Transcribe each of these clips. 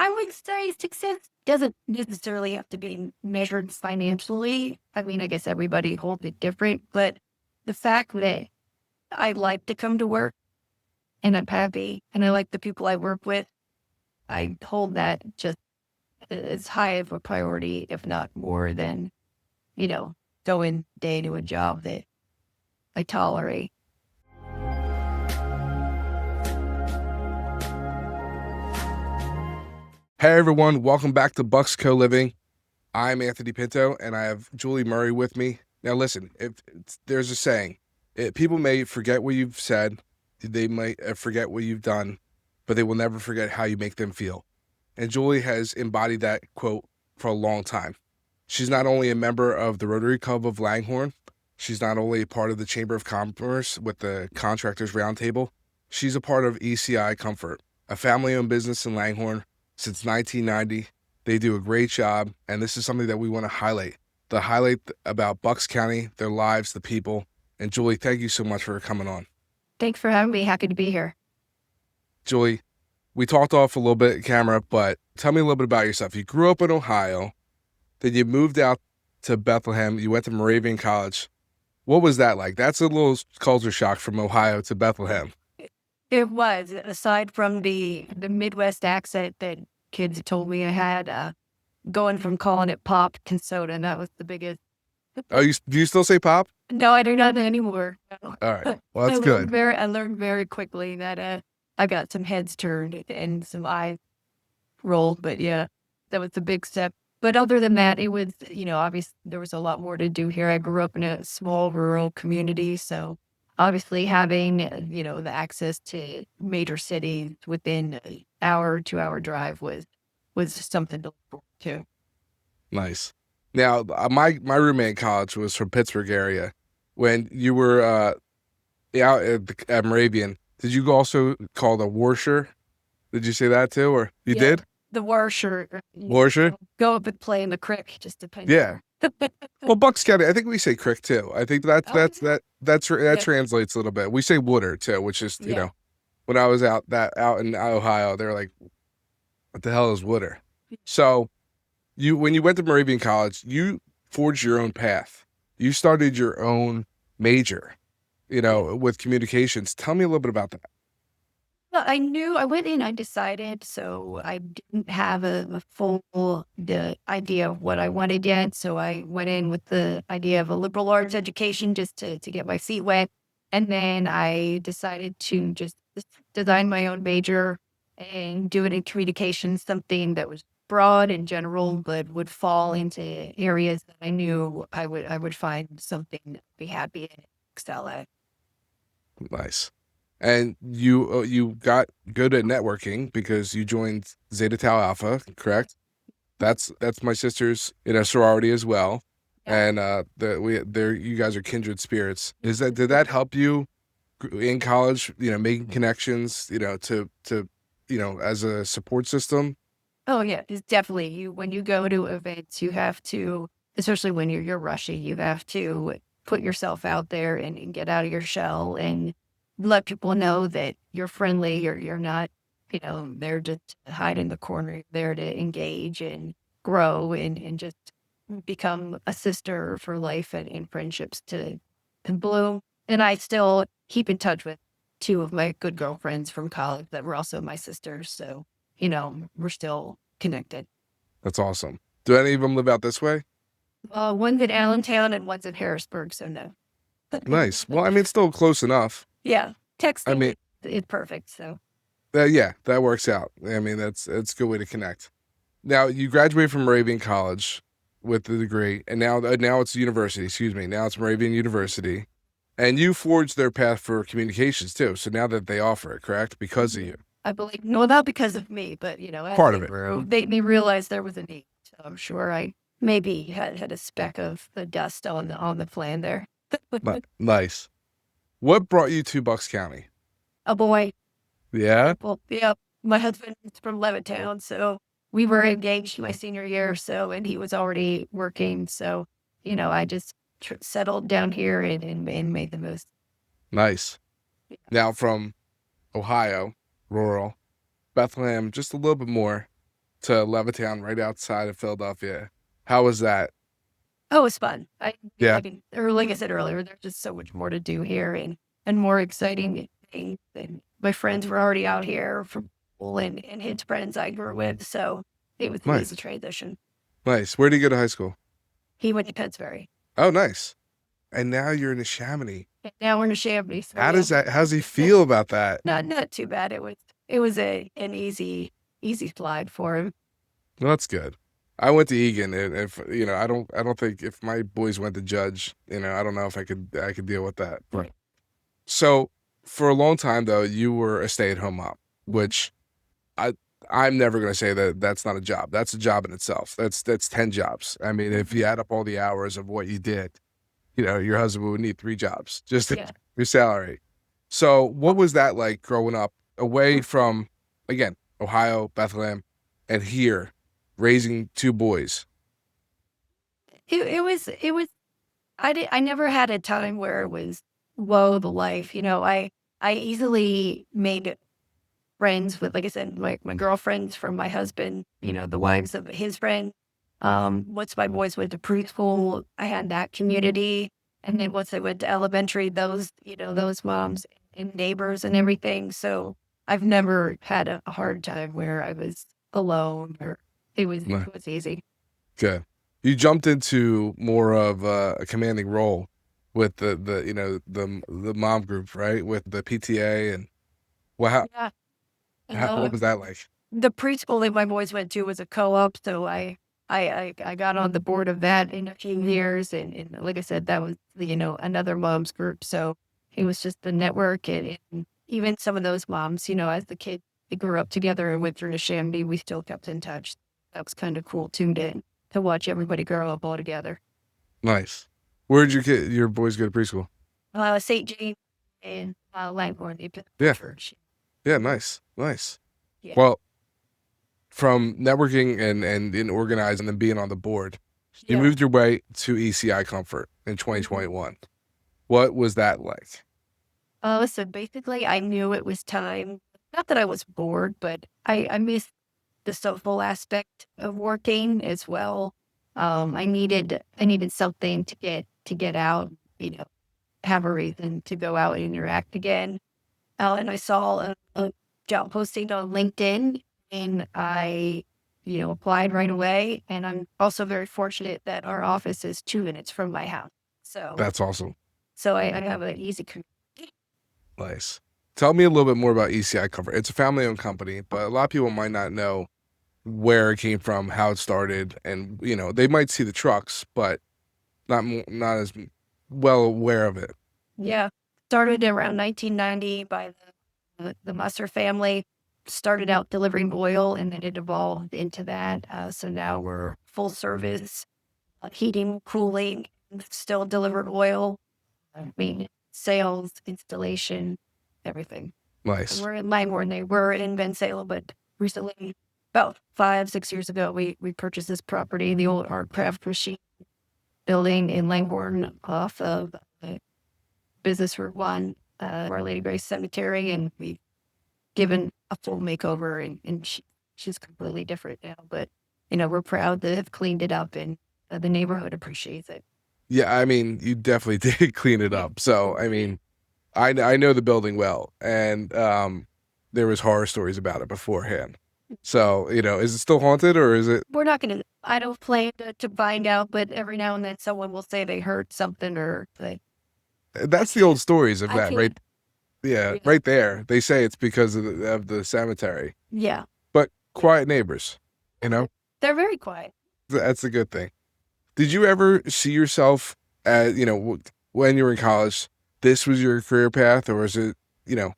I would say success doesn't necessarily have to be measured financially. I mean, I guess everybody holds it different, but the fact that I like to come to work and I'm happy and I like the people I work with, I hold that just as high of a priority, if not more than, you know, going day to a job that I tolerate. Hey everyone, welcome back to Bucks Co-Living. I'm Anthony Pinto and I have Julie Murray with me. Now listen, there's a saying, people may forget what you've said, they might forget what you've done, but they will never forget how you make them feel. And Julie has embodied that quote for a long time. She's not only a member of the Rotary Club of Langhorne, she's not only a part of the Chamber of Commerce with the Contractors Roundtable, she's a part of ECI Comfort, a family-owned business in Langhorne. Since 1990, they do a great job, and this is something that we want to highlight. The highlight about Bucks County, their lives, the people. And Julie, thank you so much for coming on. Thanks for having me. Happy to be here. Julie, we talked off a little bit camera, but tell me a little bit about yourself. You grew up in Ohio, then you moved out to Bethlehem. You went to Moravian College. What was that like? That's a little culture shock from Ohio to Bethlehem. It was, aside from the Midwest accent that kids told me I had, going from calling it pop to soda, and that was the biggest. Oh, do you still say pop? No, I do not anymore. No. All right. Well, that's good. I learned very quickly that I got some heads turned and some eyes rolled, but yeah, that was the big step. But other than that, it was, obviously there was a lot more to do here. I grew up in a small rural community, so obviously having, the access to major cities within an hour, 2-hour drive was something to look forward to. Nice. Now, my roommate in college was from Pittsburgh area. When you were out at Moravian, did you also call the Warsher? Did you say that too, or you did? The Warsher. Warsher? Go up and play in the creek, just depends. Yeah. Well, Bucks County, I think we say creek too. I think that translates a little bit. We say water too, which is when I was out in Ohio, they were like, "What the hell is water?" So, when you went to Moravian College, you forged your own path. You started your own major, with communications. Tell me a little bit about that. Well, I went in, I decided, so I didn't have a full idea of what I wanted yet. So I went in with the idea of a liberal arts education just to get my feet wet. And then I decided to just design my own major and do it in communications, something that was broad and general, but would fall into areas that I knew I would find something to be happy and excel at. Nice. And you got good at networking because you joined Zeta Tau Alpha, correct? That's my sister's in a sorority as well, and you guys are kindred spirits. Did that help you in college? Making connections, to as a support system. Oh yeah, it's definitely when you go to events, you have to, especially when you're rushing, you have to put yourself out there and get out of your shell and let people know that you're friendly, you're not, there to hide in the corner, you're there to engage and grow and just become a sister for life and friendships to bloom. And I still keep in touch with 2 of my good girlfriends from college that were also my sisters. So, we're still connected. That's awesome. Do any of them live out this way? One's in Allentown and one's in Harrisburg, so no. Nice. Well, I mean, it's still close enough. Yeah, texting. I mean, it's perfect. So. That works out. I mean, it's a good way to connect. Now you graduated from Moravian College with the degree, and now it's university. Excuse me. Now it's Moravian University, and you forged their path for communications too. So now that they offer it, correct? Because of you. I believe, no, not because of me, but part of it. They realized there was a need. So I'm sure I maybe had a speck of the dust on the plan there. Nice. What brought you to Bucks County? A boy. Yeah? Well, yeah. My husband is from Levittown, so we were engaged my senior year or so, and he was already working. So, I just settled down here and made the most. Nice. Yeah. Now from Ohio, rural, Bethlehem, just a little bit more. to Levittown, right outside of Philadelphia. How was that? Oh, it's fun. Yeah, Or like I said earlier, there's just so much more to do here and more exciting things. And my friends were already out here from school and his friends I grew with. So it was an easy nice, transition. nice. Where did you go to high school? He went to Pittsburgh. Oh, nice. And now you're in a Chamonix. And now we're in a Chamonix. So How yeah, does that? How's he feel about that? not too bad. It was an easy slide for him. Well, that's good. I went to Egan, and if I don't think if my boys went to Judge, I don't know if I could deal with that. Right. So for a long time though, you were a stay-at-home mom, which I I'm never gonna say that that's not a job. That's a job in itself. That's 10 jobs. I mean, if you add up all the hours of what you did, your husband would need 3 jobs just to Yeah. your salary. So what was that like growing up away from, again, Ohio, Bethlehem, and here, raising 2 boys? It was I never had a time where it was whoa the life. I easily made friends with, like I said, my girlfriends from my husband, the wives of his friend. Once my boys went to preschool, I had that community. And then once they went to elementary, those moms and neighbors and everything. So I've never had a hard time where I was alone or Nah, it was easy. good. You jumped into more of a commanding role with the mom group, right? With the PTA and well, Yeah. what was that like? The preschool that my boys went to was a co-op, so I got on the board of that in a few years, and like I said, that was another mom's group. So it was just the network, and even some of those moms, as the kids they grew up together and went through the Chamonix, we still kept in touch. That was kind of cool too to watch everybody grow up all together. Nice. Where did your boys go to preschool? St. James and Langhorne, they put the Yeah, church. yeah, nice, nice. Yeah, Well, from networking and in organizing and being on the board, you yeah. moved your way to ECI Comfort in Mhm. 2021. What was that like? So basically, I knew it was time. Not that I was bored, but I missed the social aspect of working as well. I needed something to get out, you know, have a reason to go out and interact again. And I saw a job posting on LinkedIn, and I, applied right away. And I'm also very fortunate that our office is 2 minutes from my house, so That's awesome. I have an easy commute. Nice. Tell me a little bit more about ECI Comfort. It's a family-owned company, but a lot of people might not know where it came from, how it started, and they might see the trucks, but not as well aware of it. Yeah. Started around 1990 by the Musser family. Started out delivering oil and then it evolved into that. So now we're full service, heating, cooling, still deliver oil, maintenance, sales, installation, everything. And Nice. we're in Langhorne. They were in Venezuela, but recently, about 5, 6 years ago, we purchased this property, the old art craft machine building in Langhorne off of Business Route 1, Our Lady Grace Cemetery, and we've given a full makeover, and she's completely different now. But, we're proud to have cleaned it up, and the neighborhood appreciates it. Yeah, I mean, you definitely did clean it up. So, I mean, I know the building well, and there was horror stories about it beforehand. So, is it still haunted or is it? We're not going to, I don't plan to find out, but every now and then someone will say they heard something or I That's the old can't, stories of I that, right? can't, Yeah, yeah, right there. They say it's because of the cemetery, yeah. but quiet neighbors, you know, They're very quiet. that's a good thing. Did you ever see yourself as, when you were in college, this was your career path, or is it, you know,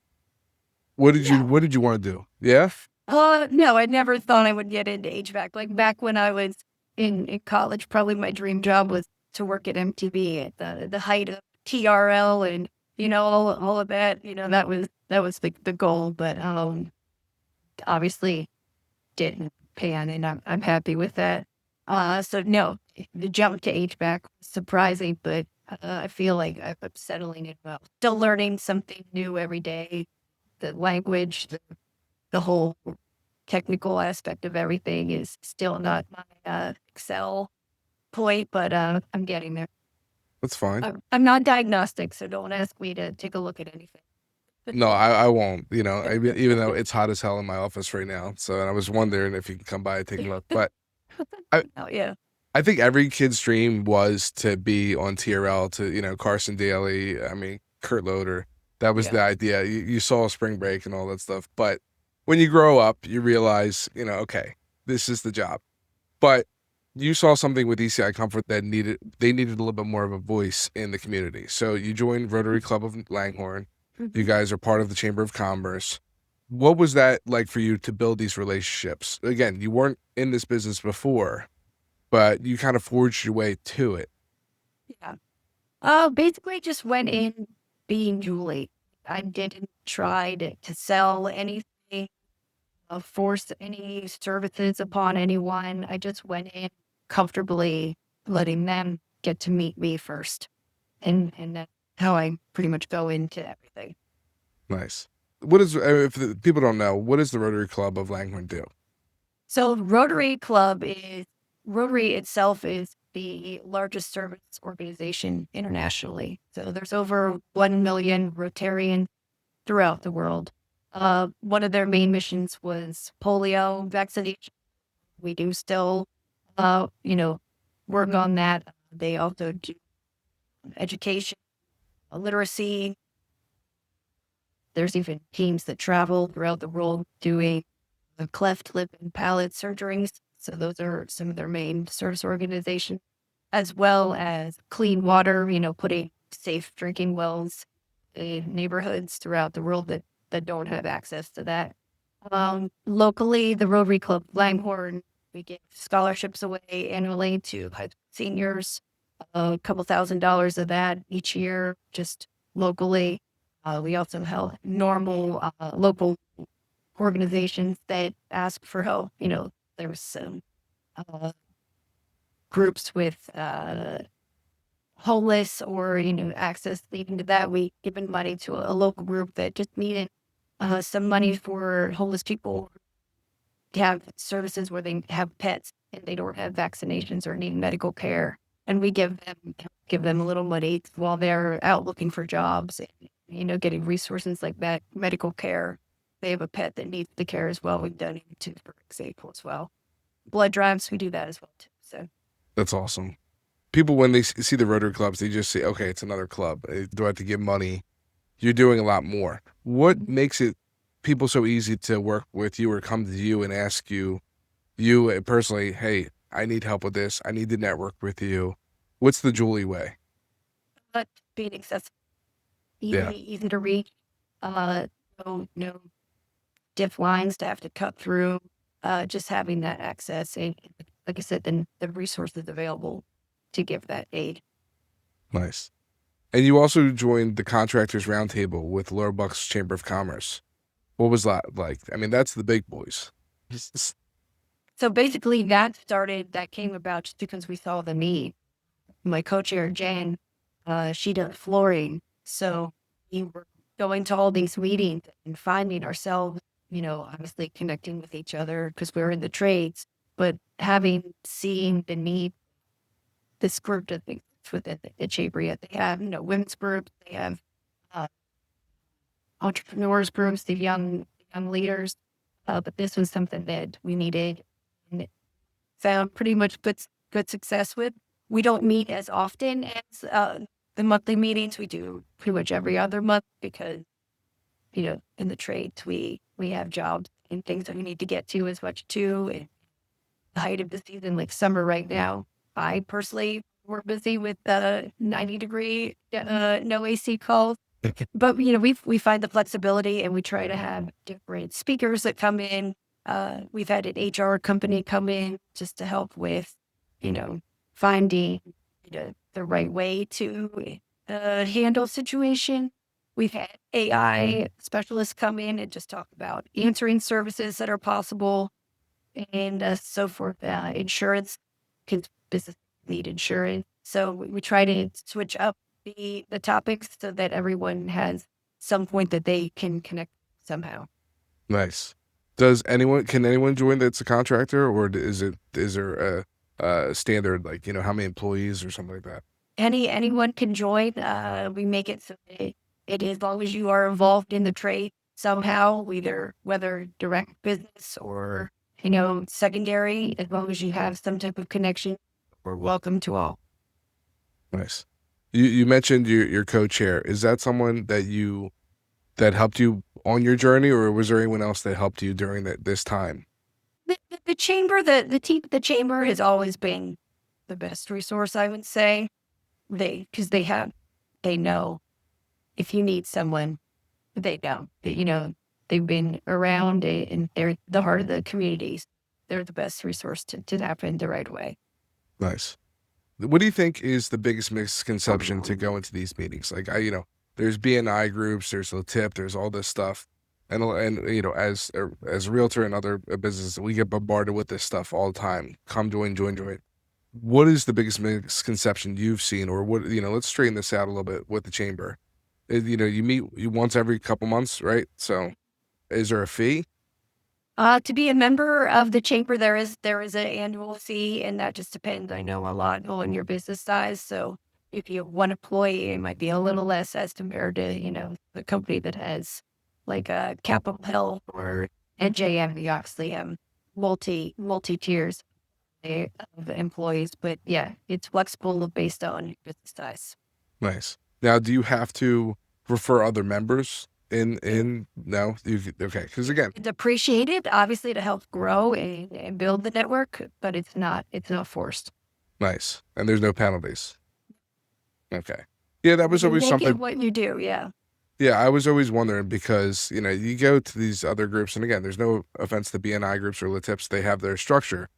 Yeah. what did you want to do? Yeah, No, I never thought I would get into HVAC. Like back when I was in college, probably my dream job was to work at MTV at the height of TRL and all of that. That was the goal, but obviously didn't pan, and I'm happy with that. So no, the jump to HVAC was surprising, but I feel like I'm settling in well. Still learning something new every day. The language, the whole technical aspect of everything is still not my Excel point, but I'm getting there. That's fine. I'm not diagnostic, so don't ask me to take a look at anything. No, I won't. Even though it's hot as hell in my office right now, so I was wondering if you can come by and take a look. But I Oh yeah. I think every kid's dream was to be on TRL, to Carson Daly. I mean, Kurt Loder. That was Yeah. the idea. You saw Spring Break and all that stuff. But when you grow up, you realize, okay, this is the job. But you saw something with ECI Comfort that they needed a little bit more of a voice in the community. So you joined Rotary Club of Langhorne. You guys are part of the Chamber of Commerce. What was that like for you to build these relationships? Again, you weren't in this business before, but you kind of forged your way to it. Yeah. Basically just went in being Julie. I didn't try to sell anything, force any services upon anyone. I just went in comfortably, letting them get to meet me first. And that's how I pretty much go into everything. Nice. What is, if the people don't know, what does the Rotary Club of Langhorne do? So Rotary itself is the largest service organization internationally. So there's over 1 million Rotarians throughout the world. One of their main missions was polio vaccination. We do still, work on that. They also do education, literacy. There's even teams that travel throughout the world doing the cleft lip and palate surgeries. So those are some of their main service organizations, as well as clean water, putting safe drinking wells in neighborhoods throughout the world that don't have access to that. Locally, the Rotary Club Langhorne, we give scholarships away annually to high school seniors, a couple $1,000s of that each year, just locally. We also help normal local organizations that ask for help. There's some groups with homeless or, access leading to that. We given money to a local group that just needed some money for homeless people to have services where they have pets and they don't have vaccinations or need medical care. And we give them a little money while they're out looking for jobs and, getting resources like that, medical care. They have a pet that needs the care as well. We've done it too, for example, as well. Blood drives, we do that as well too. So That's awesome. People, when they see the Rotary clubs, they just say, okay, it's another club. Do I have to give money? You're doing a lot more. What makes it people so easy to work with you or come to you and ask you personally, hey, I need help with this. I need to network with you. What's the Julie way? but being accessible, Yeah, easy to reach, no diff lines to have to cut through, just having that access and, like I said, then the resources available to give that aid. nice. And you also joined the Contractors Roundtable with Laura Buck's Chamber of Commerce. What was that like? I mean, that's the big boys. So basically that came about just because we saw the need. My co-chair, Jan, she does flooring. So we were going to all these meetings and finding ourselves, obviously connecting with each other because we're in the trades, but seen the need, this group that thinks within the chamber yet. They have, women's groups, they have entrepreneurs groups, the young leaders. But this was something that we needed and found pretty much good success with. We don't meet as often as the monthly meetings. We do pretty much every other month because, in the trades, we have jobs and things that we need to get to as much too. And the height of the season, like summer right now, I personally, we're busy with 90-degree, no AC calls. But, we find the flexibility and we try to have different speakers that come in. We've had an HR company come in just to help with, finding the right way to handle situation. We've had AI specialists come in and just talk about answering services that are possible and so forth. Insurance, because business need insurance. So we try to switch up the topics so that everyone has some point that they can connect somehow. Nice. Can anyone join that's a contractor, or is there a standard, like, how many employees or something like that? Anyone can join. We make it so it is, as long as you are involved in the trade somehow, whether direct business or, secondary, as long as you have some type of connection, we're welcome to all. Nice. You mentioned your co-chair. Is that someone that helped you on your journey, or was there anyone else that helped you during this time? The chamber, the team, the chamber has always been the best resource, I would say. Because they know if you need someone, they know. They've been around and they're the heart of the communities. They're the best resource to happen the right way. Nice. What do you think is the biggest misconception to go into these meetings? Like, there's BNI groups, there's the tip, there's all this stuff, and as a realtor and other businesses, we get bombarded with this stuff all the time. Come join, join, join. What is the biggest misconception you've seen, or what? Let's straighten this out a little bit with the chamber. You meet once every couple months, right? So, is there a fee? To be a member of the chamber, there is an annual fee, and that just depends. I know a lot on your business size. So if you have one employee, it might be a little less as compared to the company that has like a Capitol Hill or NJM. We obviously have multi tiers of employees, but yeah, it's flexible based on your business size. Nice. Now, do you have to refer other members no? Okay, because again, It's appreciated, obviously, to help grow and build the network, but it's not forced. nice. And there's no penalties. Okay. Yeah, that was You always make something. it what you do, yeah. Yeah, I was always wondering because, you go to these other groups, and again, there's no offense to BNI groups or LTIPs, they have their structure,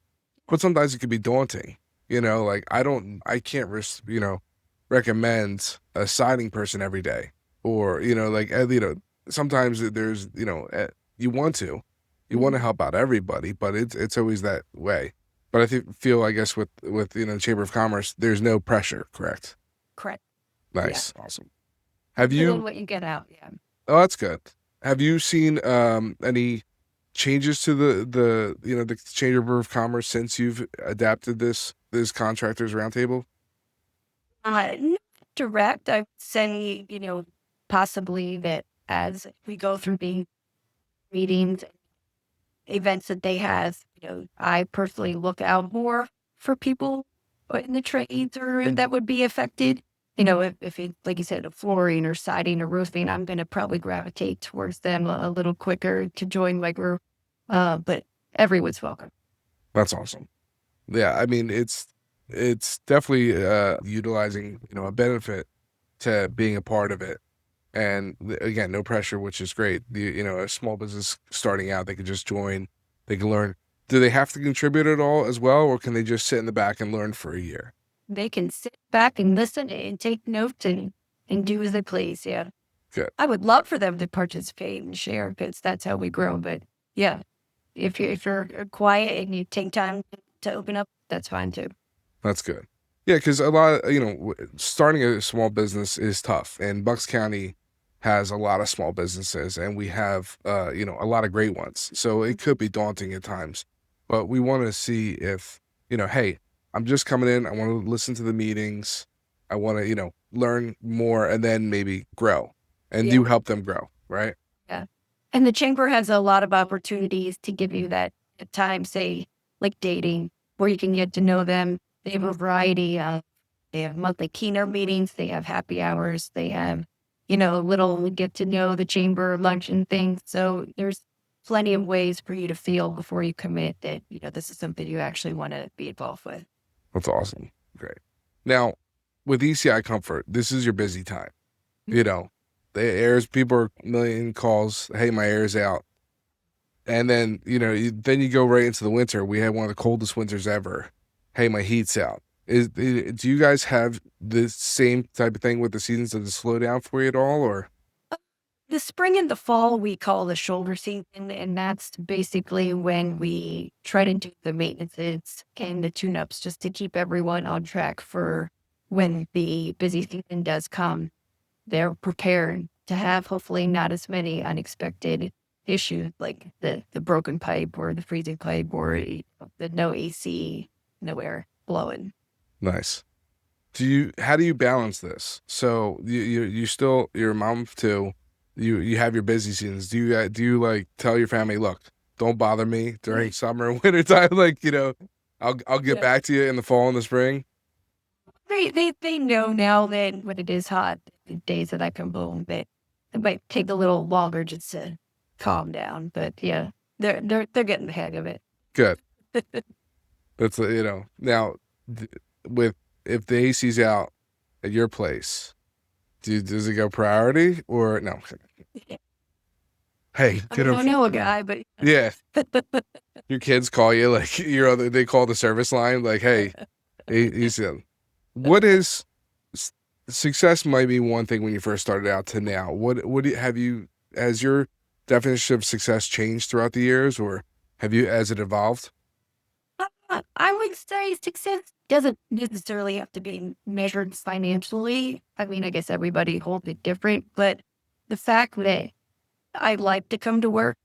but sometimes it can be daunting. Like I can't recommend a siding person every day, or sometimes there's you want to help out everybody, but it's always that way. But feel, I guess, with the Chamber of Commerce, there's no pressure, correct? Correct. Nice, awesome. Have Put in you? what you get out, yeah. Oh, that's good. Have you seen any changes to the Chamber of Commerce since you've adapted this Contractors Roundtable? Not direct, I would say, possibly that as we go through the meetings, events that they have, I personally look out more for people in the trades or that would be affected. If it, like you said, a flooring or siding or roofing, I'm going to probably gravitate towards them a little quicker to join my group. But everyone's welcome. That's awesome. Yeah, I mean, it's definitely utilizing a benefit to being a part of it, and again, no pressure, which is great. A small business starting out, they can just join, they can learn. Do they have to contribute at all as well, or can they just sit in the back and learn for a year? They can sit back and listen and take notes and do as they please. Yeah. Good. I would love for them to participate and share because that's how we grow. But yeah, if you're quiet and you take time to open up, that's fine too. That's good. Yeah, because a lot starting a small business is tough, and Bucks County has a lot of small businesses, and we have a lot of great ones. So it could be daunting at times, but we want to see if hey, I'm just coming in. I want to listen to the meetings. I want to learn more, and then maybe grow, and Yeah. you help them grow, right? Yeah. And the chamber has a lot of opportunities to give you that time, say, like dating, where you can get to know them. They have a variety of, they have monthly keynote meetings, they have happy hours, they have, little get to know the chamber luncheon things. So there's plenty of ways for you to feel before you commit that, this is something you actually want to be involved with. That's awesome. Great. Now, with ECI Comfort, this is your busy time. The airs, people are million calls. Hey, my air's out. And then, then you go right into the winter. We had one of the coldest winters ever. Hey, my heat's out. Do you guys have the same type of thing with the seasons? Does it slow down for you at all, or? The spring and the fall we call the shoulder season, and that's basically when we try to do the maintenances and the tune-ups just to keep everyone on track for when the busy season does come. They're prepared to have hopefully not as many unexpected issues like the broken pipe or the freezing pipe or the no AC, no air blowing. Nice. How do you balance this? So you still, you're a mom of two, you have your busy seasons. Do you like tell your family, look, don't bother me during summer and winter time? Like, I'll get Yeah. back to you in the fall and the spring. They know now that when it is hot, the days that I come home, that it might take a little longer just to calm down. But yeah, they're getting the hang of it. Good. That's now th- with if the AC's out at your place, does it go priority or no? Hey, I mean, I know a guy, but yeah. Your kids call you like they call the service line like, hey, he's in. What is success might be one thing when you first started out to now. What has your definition of success changed throughout the years, or has it evolved? I would say success doesn't necessarily have to be measured financially. I mean, I guess everybody holds it different, but the fact that I like to come to work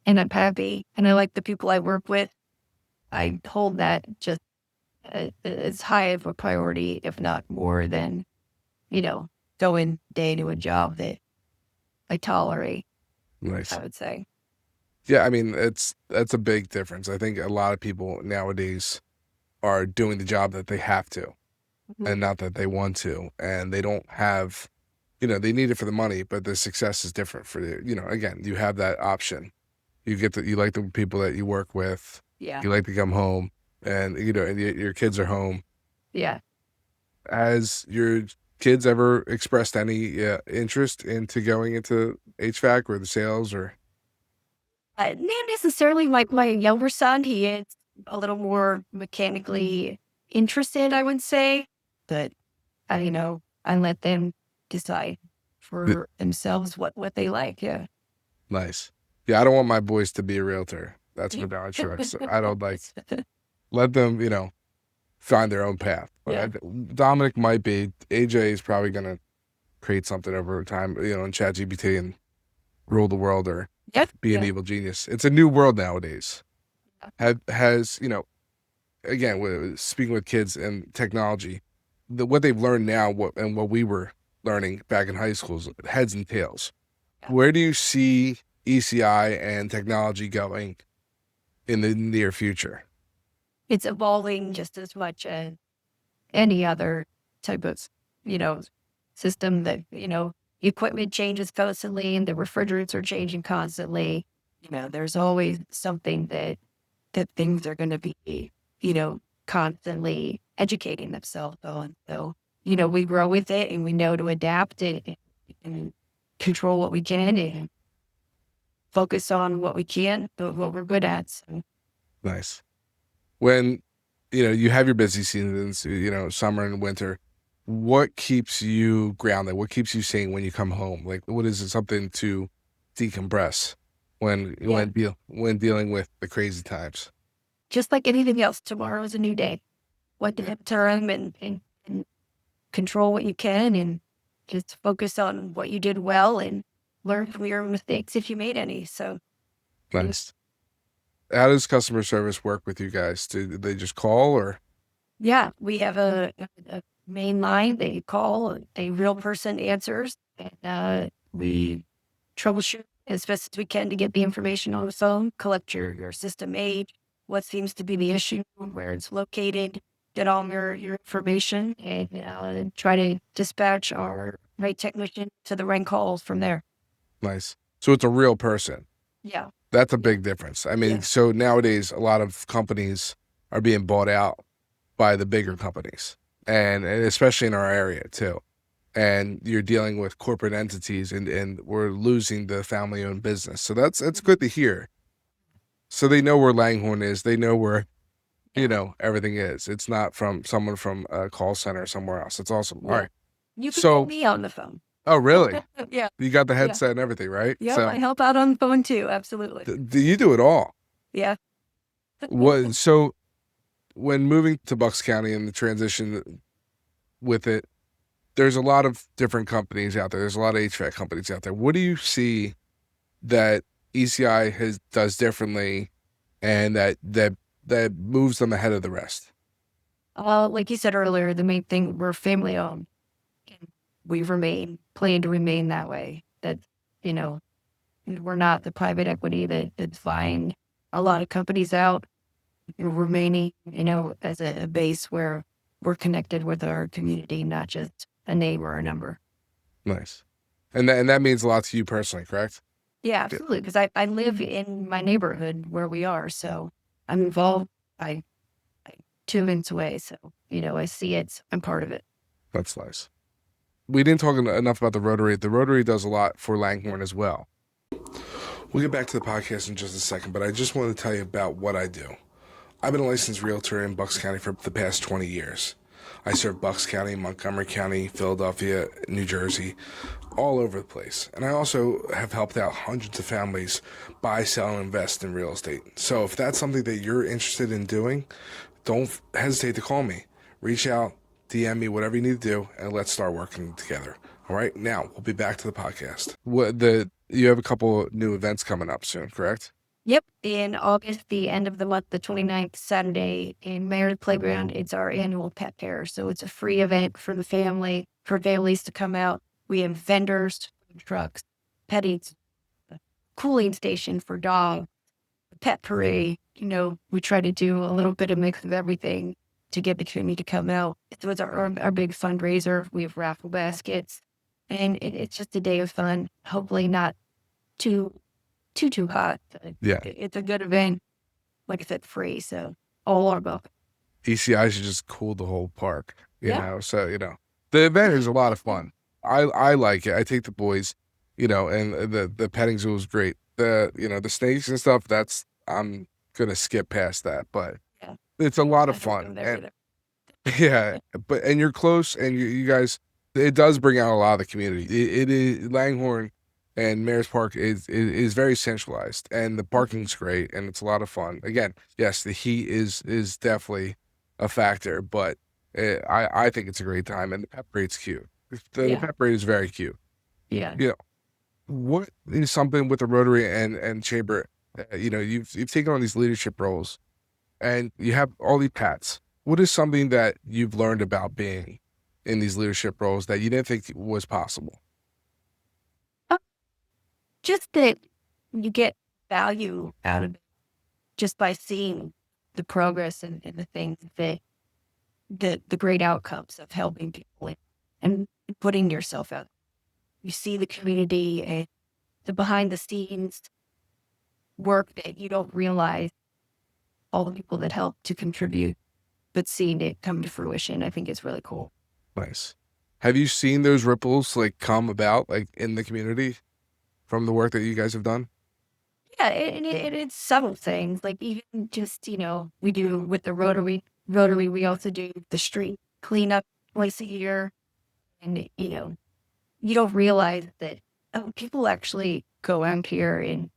and I'm happy and I like the people I work with, I hold that just as high of a priority, if not more than, going day to a job that I tolerate, Nice. I would say. Yeah, I mean, that's a big difference. I think a lot of people nowadays are doing the job that they have to Mhm. and not that they want to, and they don't have, they need it for the money, but the success is different for you. Again, you have that option. You like the people that you work with. Yeah. You like to come home, and and your kids are home. Yeah. Has your kids ever expressed any interest into going into HVAC or the sales or? Not necessarily like my younger son. He is a little more mechanically interested, I would say. But I let them decide for themselves what they like. Yeah. Nice. Yeah, I don't want my boys to be a realtor. That's for darn sure. So I don't let them, find their own path. But Yeah. Dominic might be. AJ is probably gonna create something over time, in ChatGPT and rule the world or Yep. be an Yeah. evil genius. It's a new world nowadays. Has again, speaking with kids and technology, what they've learned now, what we were learning back in high school is heads and tails. Where do you see ECI and technology going in the near future? It's evolving just as much as any other type of, you know, system that, equipment changes constantly and the refrigerants are changing constantly. There's always something that things are going to be, constantly educating themselves on. So, we grow with it and we know to adapt it and control what we can and focus on what we can, but what we're good at. So, Nice. When you have your busy seasons, summer and winter, what keeps you grounded? What keeps you sane when you come home? Like, what is it, something to decompress when yeah, when dealing with the crazy times? just like anything else, tomorrow is a new day. What to have time and control what you can and just focus on what you did well and learn from your mistakes if you made any. So, yeah. Nice. How does customer service work with you guys? Do they just call or? Yeah, we have a main line. They call, a real person answers, and we troubleshoot as best as we can to get the information on the phone, collect your system age, what seems to be the issue, where it's located, get all your information, and try to dispatch our right technician to the right calls from there. Nice. So it's a real person. Yeah, That's a yeah, big difference. I mean, yeah, so nowadays a lot of companies are being bought out by the bigger companies, and especially in our area too. And you're dealing with corporate entities, and we're losing the family-owned business. So that's good to hear. So they know where Langhorne is. They know where yeah, everything is. It's not from someone from a call center somewhere else. It's awesome. All yeah. right. You can get So, me on the phone. oh really? Yeah, You got the yeah. headset and everything, right? Yep, I So, help out on the phone too. Absolutely. do you do it all? Yeah. What? So when moving to Bucks County and the transition with it, there's a lot of different companies out there. There's a lot of HVAC companies out there. What do you see that ECI does differently, and that moves them ahead of the rest? Like you said earlier, the main thing, we're family owned. And we plan to remain that way. That, you know, we're not the private equity that's buying a lot of companies out. We're remaining, as a base where we're connected with our community, not just a name or a number. Nice. And that means a lot to you personally, correct? Yeah, Yeah. absolutely. Because I live in my neighborhood where we are. So I'm involved. I 2 minutes away. So, I see it. So I'm part of it. That's nice. We didn't talk enough about the Rotary. The Rotary does a lot for Langhorne as well. We'll get back to the podcast in just a second, but I just want to tell you about what I do. I've been a licensed realtor in Bucks County for the past 20 years. I serve Bucks County, Montgomery County, Philadelphia, New Jersey, all over the place. And I also have helped out hundreds of families buy, sell, and invest in real estate. So if that's something that you're interested in doing, don't hesitate to call me. Reach out, DM me, whatever you need to do, and let's start working together. All right, now we'll be back to the podcast. You have a couple new events coming up soon, correct? Yep. In August, the end of the month, the 29th, Saturday in Mayor's Playground, it's our annual pet fair. So it's a free event for for families to come out. We have vendors, food trucks, petties, a cooling station for dogs, a pet parade. We try to do a little bit of mix of everything to get the community to come out. So it's our big fundraiser. We have raffle baskets, and it's just a day of fun. Hopefully not too hot. Yeah. It's a good event. Like I said, free. So all our book. ECI should just cool the whole park, Yeah. So, the event is a lot of fun. I like it. I take the boys, and the petting zoo is great. The snakes and stuff, I'm going to skip past that, but Yeah. it's a lot I of don't fun. go there either. Yeah, and you're close, and you guys, it does bring out a lot of the community. It is Langhorne and Mayor's Park is very centralized, and the parking's great, and it's a lot of fun. Again, yes, the heat is definitely a factor, but I think it's a great time, and the pep parade's cute. The pep parade is very cute. Yeah. What is something with the Rotary and Chamber? You've taken on these leadership roles, and you have all these hats. What is something that you've learned about being in these leadership roles that you didn't think was possible? Just that you get value out of it just by seeing the progress and the things that the great outcomes of helping people and putting yourself out. You see the community and the behind the scenes work that you don't realize, all the people that help to contribute, but seeing it come to fruition, I think is really cool. Nice. Have you seen those ripples come about in the community from the work that you guys have done? Yeah, it's subtle things, like even just, we do with the Rotary, we also do the street cleanup twice a year. And, you don't realize that, people actually go out here and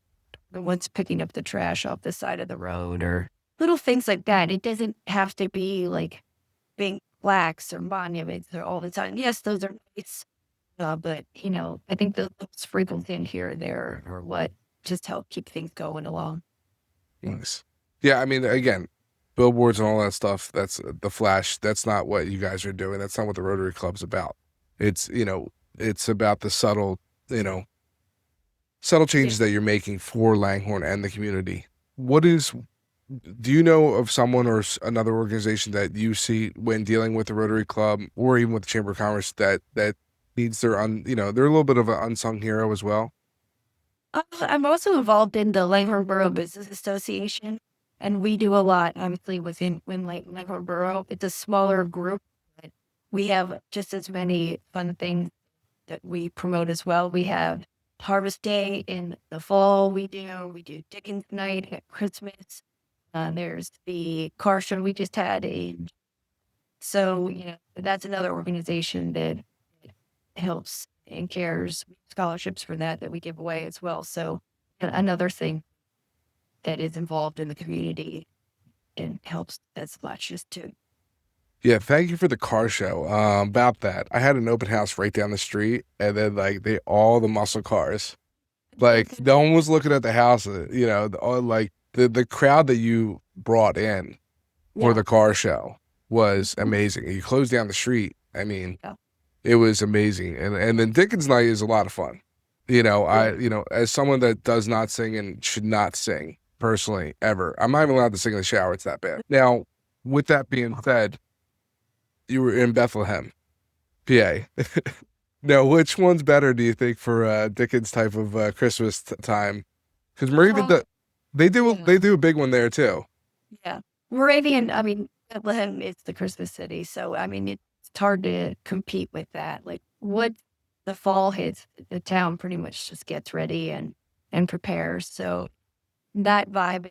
the ones picking up the trash off the side of the road or little things like that. It doesn't have to be like big plaques or monuments or all the time. Yes, those are nice. But, I think those sprinkles in here and there are what just help keep things going along. Nice. Yeah, I mean, again, billboards and all that stuff, that's the flash. That's not what you guys are doing. That's not what the Rotary Club's about. It's, it's about the subtle changes that you're making for Langhorne and the community. Do you know of someone or another organization that you see when dealing with the Rotary Club or even with the Chamber of Commerce that needs they're a little bit of an unsung hero as well? I'm also involved in the Langhorne Borough Business Association, and we do a lot, obviously, within Langhorne Borough. It's a smaller group, but we have just as many fun things that we promote as well. We have Harvest Day in the fall. We do Dickens Night at Christmas. There's the car show we just had. So, that's another organization that helps and cares, scholarships for that we give away as well. So another thing that is involved in the community and helps as much as too. Yeah, thank you for the car show. About that, I had an open house right down the street, and then all the muscle cars. Like no one was looking at the house, you know, like the crowd that you brought in for Yeah. the car show was amazing. You closed down the street. I mean, Yeah. it was amazing. And then Dickens Night is a lot of fun. You know, Yeah. as someone that does not sing and should not sing personally ever, I'm not even allowed to sing in the shower. It's that bad. Now, with that being said, you were in Bethlehem, PA. Now, which one's better, do you think, for Dickens type of Christmas time? Because Moravian, Well, they yeah. do a big one there too. Yeah. Moravian, I mean, Bethlehem is the Christmas city. So, I mean, it's hard to compete with that. Like, what the fall hits, the town pretty much just gets ready and prepares. So, that vibe,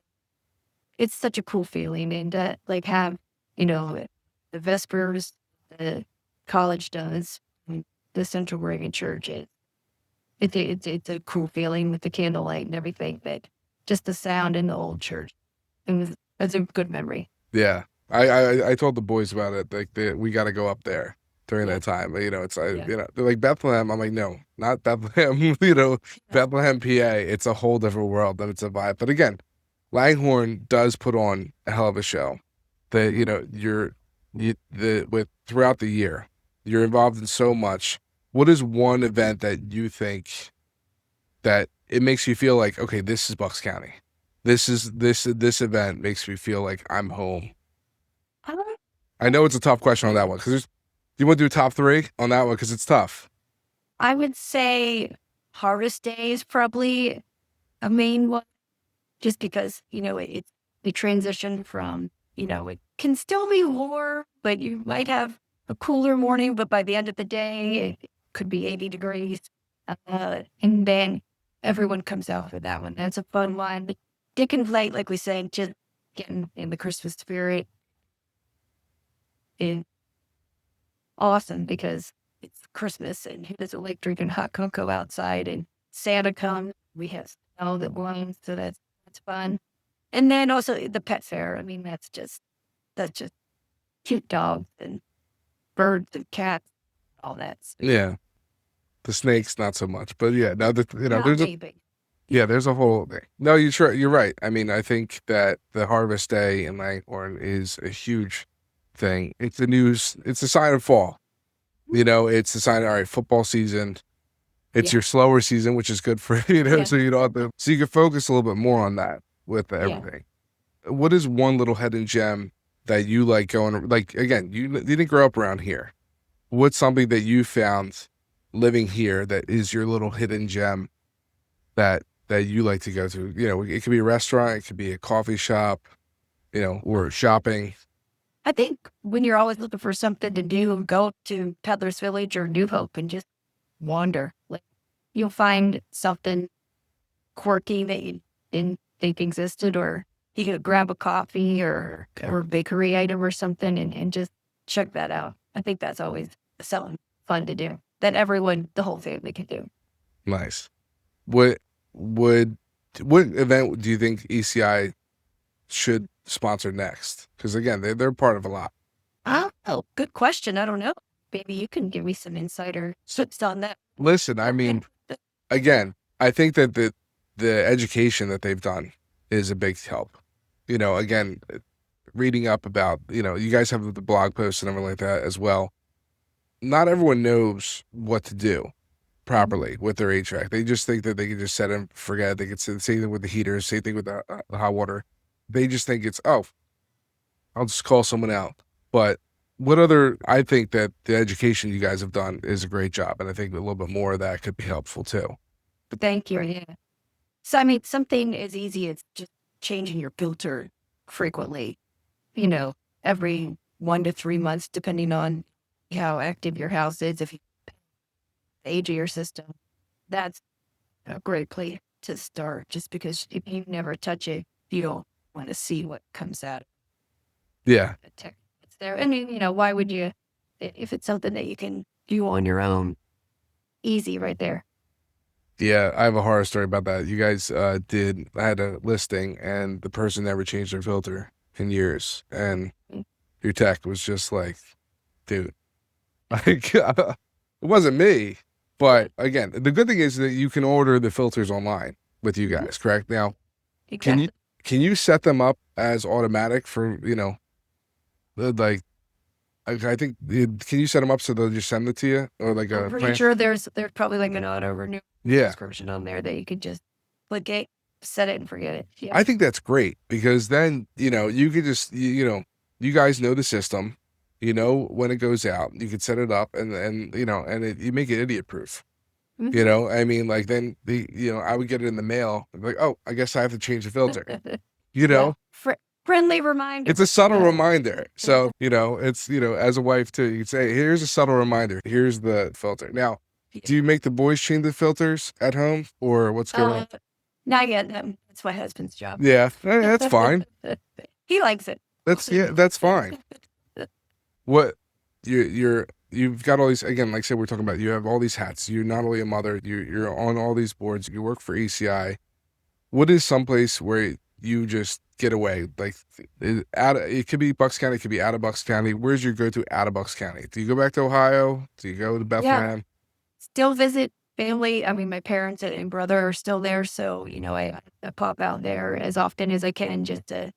it's such a cool feeling. And like, have, you know, the Vespers, the college does, and the Central Moravian Church is. It's a cool feeling with the candlelight and everything, but just the sound in the old church. It's a good memory. Yeah, I told the boys about it. Like we got to go up there during Yeah. that time. You know, it's Yeah. you know, they're like Bethlehem. I'm like, no, not Bethlehem. You know, Bethlehem, PA. It's a whole different world, and it's a vibe. But again, Langhorne does put on a hell of a show. That you know, with throughout the year, you're involved in so much. What is one event that you think that it makes you feel like, okay, this is Bucks County. This event makes me feel like I'm home. Um, I know it's a tough question on that one because you want to do top three on that one because it's tough. I would say Harvest Day is probably a main one, just because, you know, it's the transition from, you know, it can still be warm, but you might have a cooler morning, but by the end of the day, it could be 80 degrees. And then everyone comes out for that one. That's a fun one. Dickens Light, like we said, just getting in the Christmas spirit is awesome because it's Christmas and who doesn't like drinking hot cocoa outside, and Santa comes, we have snow that blows, so that's fun. And then also the pet fair. I mean, that's just cute dogs and birds and cats, all that. Yeah, the snakes not so much, but yeah, no, you know, Not maybe. there's a whole thing. No, you're right. I mean, I think that the Harvest Day in Langhorne is a huge thing. It's the news. It's a sign of fall. You know, it's a sign. All right, football season. It's Yeah. your slower season, which is good for you know, Yeah. so you don't have to, so you can focus a little bit more on that with Yeah. everything. What is one little hidden gem that you like going? Like again, you didn't grow up around here. What's something that you found living here that is your little hidden gem that you like to go to? You know, it could be a restaurant, it could be a coffee shop, you know, or shopping. I think when you're always looking for something to do, go to Peddler's Village or New Hope and just wander. Like, you'll find something quirky that you didn't think existed, or you could grab a coffee or a bakery item or something and just check that out. I think that's always something fun to do that everyone, the whole family can do. Nice. What would what event do you think ECI should sponsor next? Because again, they're part of a lot. Oh, good question. I don't know. Maybe you can give me some insider tips on that. Listen, I mean, again, I think that the education that they've done is a big help. You know, again, reading up about, you know, you guys have the blog posts and everything like that as well. Not everyone knows what to do properly with their HVAC. They just think that they can just set and forget. They can say the same thing with the heaters, same thing with the hot water. They just think it's, oh, I'll just call someone out. But I think that the education you guys have done is a great job. And I think a little bit more of that could be helpful too. Thank you. Yeah. So, I mean, something as easy as just changing your filter frequently, you know, every 1 to 3 months, depending on how active your house is, if you the age of your system, that's a great place to start, just because if you never touch it, you don't want to see what comes out of Yeah. the tech. It's there. I mean, you know, why would you, if it's something that you can do on your own, easy right there. Yeah, I have a horror story about that. You guys I had a listing and the person never changed their filter in years. And Mm. your tech was just like, dude, like, it wasn't me, But again, the good thing is that you can order the filters online with you guys, correct? Now, Exactly. can you set them up as automatic for, like, I think, can you set them up so they'll just send it to you or like I'm a pretty plan? sure there's probably like an auto renew Yeah. subscription on there that you could just click it, set it and forget it. Yeah. I think that's great because then, you could just, you guys know the system, when it goes out, you can set it up and you make it idiot proof. Mhm. I mean, like then I would get it in the mail. I'm like, oh, I guess I have to change the filter. You Yeah. know, Friendly reminder. it's a subtle Yeah. reminder. So, it's, as a wife too, you can say, here's a subtle reminder. Here's the filter. Now, do you make the boys change the filters at home or what's going on? Not yet. That's my husband's job. Yeah, that's fine. He likes it. That's fine. What you've got all these, again, like I said, we're talking about, you have all these hats. You're not only a mother, you're on all these boards, you work for ECI. What is someplace where you just get away? Like it could be Bucks County, it could be out of Bucks County. Where's your go-to out of Bucks County? Do you go back to Ohio? Do you go to Bethlehem? Still visit family. I mean, my parents and brother are still there. So, I pop out there as often as I can just to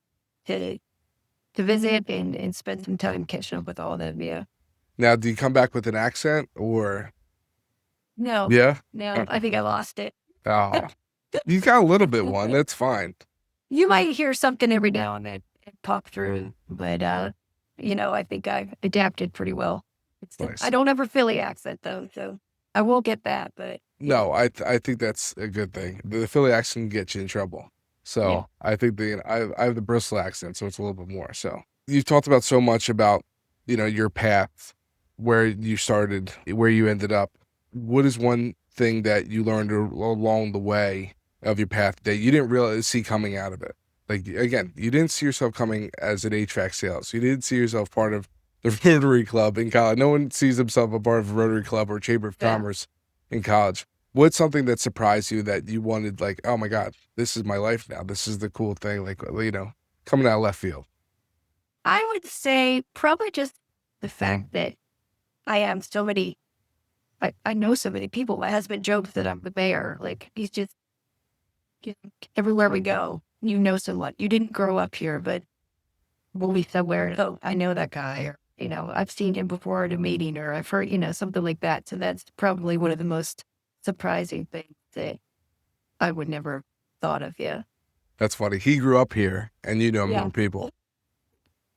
visit and spend some time catching up with all of them. Yeah. Now, do you come back with an accent or? No, Yeah? I think I lost it. Oh, you got a little bit one. That's fine. You might hear something every now and then pop through, but I think I've adapted pretty well. Nice. I don't have a Philly accent though, so I will get that. But No, I think that's a good thing. The Philly accent can get you in trouble. So Yeah. I think I have the Bristol accent, so it's a little bit more. So you've talked about so much about, your path, where you started, where you ended up. What is one thing that you learned along the way of your path that you didn't really see coming out of it? Like, again, you didn't see yourself coming as an HVAC sales. You didn't see yourself part of the Rotary Club in college. No one sees himself a part of a Rotary Club or Chamber of Yeah. Commerce in college. What's something that surprised you that you wanted, like, oh my God, this is my life now. This is the cool thing, like, coming out of left field. I would say probably just the fact that I am so many. I know so many people. My husband jokes that I'm the mayor. Like he's just everywhere we go, someone. You didn't grow up here, but we'll be somewhere. Oh, I know that guy, or I've seen him before at a meeting, or I've heard, something like that. So that's probably one of the most surprising things that I would never have thought of. Yeah. That's funny. He grew up here and more Yeah. people.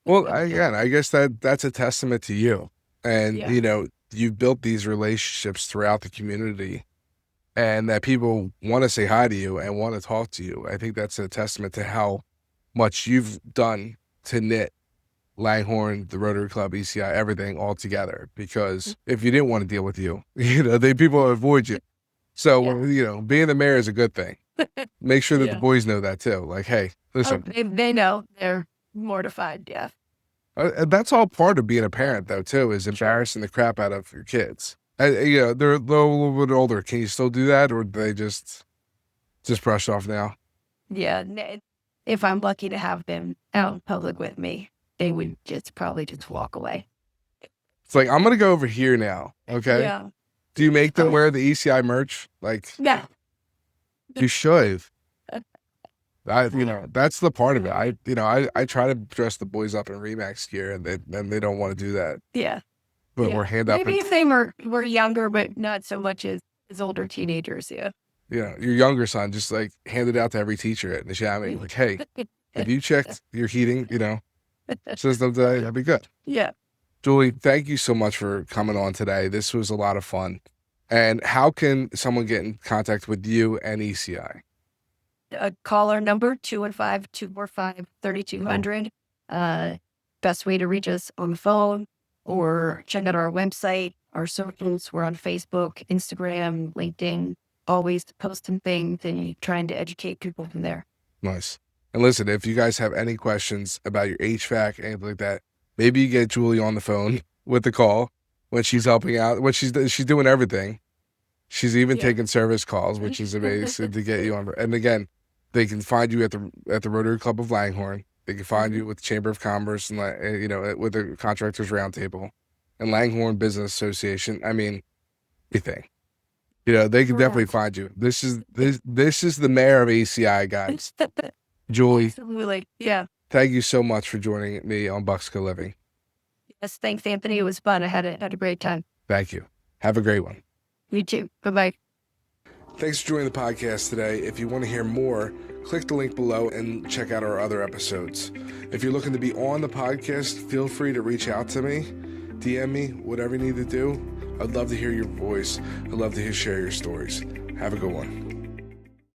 Well, again, I guess that's a testament to you. And, Yeah. You've built these relationships throughout the community and that people want to say hi to you and want to talk to you. I think that's a testament to how much you've done to knit Langhorne, the Rotary Club, ECI, everything all together. Because if you didn't want to deal with you, people would avoid you. So, being the mayor is a good thing. Make sure that the boys know that too. Like, hey, listen. They know. They're mortified. Yeah. That's all part of being a parent, though, too, is embarrassing the crap out of your kids. They're a little bit older. Can you still do that, or do they just brush off now? Yeah. If I'm lucky to have them out in public with me, they would probably just walk away. It's like, I'm going to go over here now. Okay. Yeah. Do you make them wear the ECI merch? Like, Yeah. you should. That's the part of it. I try to dress the boys up in Remax gear, and they don't want to do that. Yeah. But we're hand up. Maybe if they were younger, but not so much as older teenagers. Yeah. Your younger son just like hand it out to every teacher at the Chamois. Like, hey, have you checked your heating, system today? That'd be good. Yeah. Julie, thank you so much for coming on today. This was a lot of fun. And how can someone get in contact with you and ECI? Call our number 215-245-3200. Best way to reach us on the phone, or check out our website, our socials. We're on Facebook, Instagram, LinkedIn, always posting things and trying to educate people from there. Nice. And listen, if you guys have any questions about your HVAC, anything like that, maybe you get Julie on the phone with the call when she's helping out, when she's doing everything. She's even taking service calls, which is amazing to get you on. And again, they can find you at the Rotary Club of Langhorne. They can find you with the Chamber of Commerce and with the Contractors Roundtable and Langhorne Business Association. I mean, everything. They can definitely Correct. find you. This is the mayor of ECI, guys. Julie, Absolutely. Yeah. thank you so much for joining me on Bucks Co Living. Yes. Thanks, Anthony. It was fun. I had a great time. Thank you. Have a great one. You too. Bye-bye. Thanks for joining the podcast today. If you want to hear more, click the link below and check out our other episodes. If you're looking to be on the podcast, feel free to reach out to me, DM me, whatever you need to do. I'd love to hear your voice. I'd love to share your stories. Have a good one.